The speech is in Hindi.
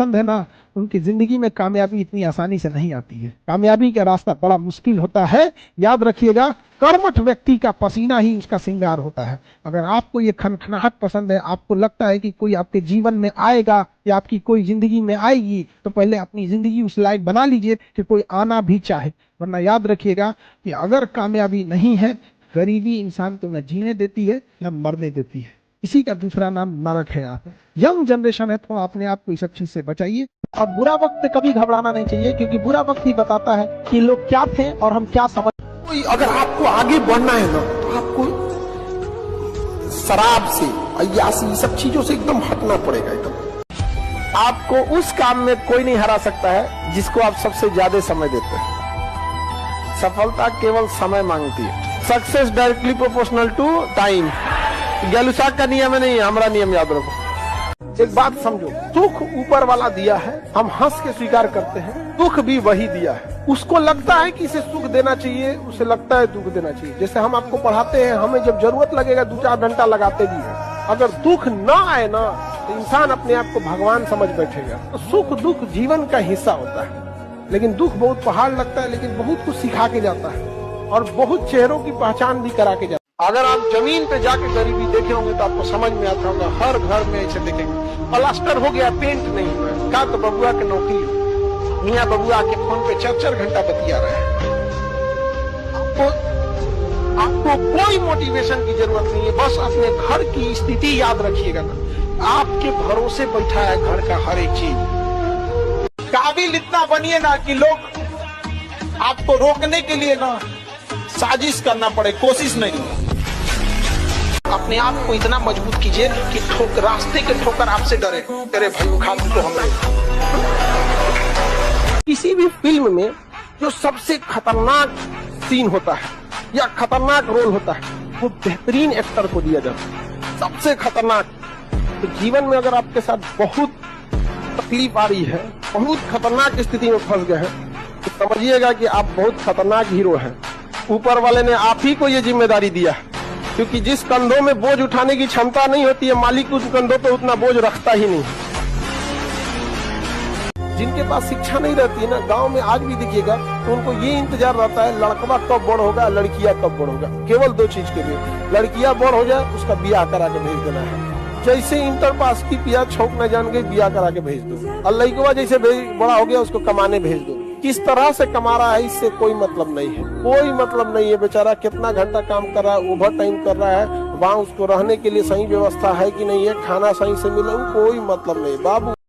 पसंद है ना, उनकी जिंदगी में कामयाबी इतनी आसानी से नहीं आती है। कामयाबी का रास्ता बड़ा मुश्किल होता है। याद रखिएगा, कर्मठ व्यक्ति का पसीना ही उसका श्रृंगार होता है। अगर आपको ये खनखनाहट पसंद है, आपको लगता है कि कोई आपके जीवन में आएगा या आपकी कोई जिंदगी में आएगी, तो पहले अपनी जिंदगी उस लायक बना लीजिए कि कोई आना भी चाहे। वरना याद रखिएगा कि अगर कामयाबी नहीं है, गरीबी इंसान को न जीने देती है न मरने देती है। इसी का दूसरा नाम नरक है। आप यंग जनरेशन है तो अपने आप को इस सब चीज से बचाइए। और बुरा वक्त कभी घबराना नहीं चाहिए, क्योंकि बुरा वक्त ही बताता है कि लोग क्या थे और हम क्या समझ। अगर आपको आगे बढ़ना है ना, तो आपको शराब से, अय्यासी, सब चीजों से एकदम हटना पड़ेगा। एकदम आपको उस काम में कोई नहीं हरा सकता है जिसको आप सबसे ज्यादा समय देते हैं। सफलता केवल समय मांगती है। Success directly proportional to time. Gay Lussac का नियम नहीं है, हमारा नियम याद रखो। एक बात समझो, सुख ऊपर वाला दिया है, हम हंस के स्वीकार करते हैं। दुख भी वही दिया है। उसको लगता है कि इसे सुख देना चाहिए, उसे लगता है दुख देना चाहिए। जैसे हम आपको पढ़ाते हैं, हमें जब जरूरत लगेगा 2-4 घंटा लगाते भी है। अगर दुख ना आए ना, तो इंसान अपने आप को भगवान समझ बैठेगा। तो सुख दुख जीवन का हिस्सा होता है। लेकिन दुख बहुत पहाड़ लगता है, लेकिन बहुत कुछ सिखा के जाता है और बहुत चेहरों की पहचान भी करा के जाता है। अगर आप जमीन पे जाके गरीबी देखे होंगे तो आपको समझ में आता होगा। हर घर में ऐसे देखेंगे, प्लास्टर हो गया, पेंट नहीं हुआ। क्या तो बबुआ की नौकरी, मियाँ बबुआ के फोन पे 4-4 घंटा बतिया रहे हैं। आपको कोई मोटिवेशन की जरूरत नहीं है। बस अपने घर की स्थिति याद रखिएगा ना, आपके भरोसे बैठा है घर का हर एक चीज। काबिल इतना बनिए ना कि लोग आपको रोकने के लिए ना साजिश करना पड़े, कोशिश नहीं। अपने आप को इतना मजबूत कीजिए कि रास्ते के ठोकर आपसे डरे, तेरे भाई उठा तो हमें। किसी भी फिल्म में जो सबसे खतरनाक सीन होता है या खतरनाक रोल होता है, वो बेहतरीन एक्टर को दिया जाता है, सबसे खतरनाक। तो जीवन में अगर आपके साथ बहुत तकलीफ आ रही है, बहुत खतरनाक स्थिति में फंस गए हैं, तो समझिएगा कि आप बहुत खतरनाक हीरो हैं। ऊपर वाले ने आप ही को ये जिम्मेदारी दिया है, क्योंकि जिस कंधों में बोझ उठाने की क्षमता नहीं होती है, मालिक उस कंधों पे उतना बोझ रखता ही नहीं। जिनके पास शिक्षा नहीं रहती है ना, गांव में आज भी देखिएगा, तो उनको ये इंतजार रहता है लड़कवा कब बड़ होगा, लड़कियां कब बड़ होगा। केवल 2 चीज के लिए, लड़कियां बड़ हो जाए, उसका ब्याह करा के भेज देना है। जैसे इंटर पास की पिया छौक न जान गई, ब्याह करा के भेज दो। और लड़कवा जैसे बड़ा हो गया, उसको कमाने भेज दो। किस तरह से कमा रहा है इससे कोई मतलब नहीं है, कोई मतलब नहीं है। बेचारा कितना घंटा काम कर रहा है, ओवर टाइम कर रहा है, वहाँ उसको रहने के लिए सही व्यवस्था है कि नहीं है, खाना सही से मिले, कोई मतलब नहीं बाबू।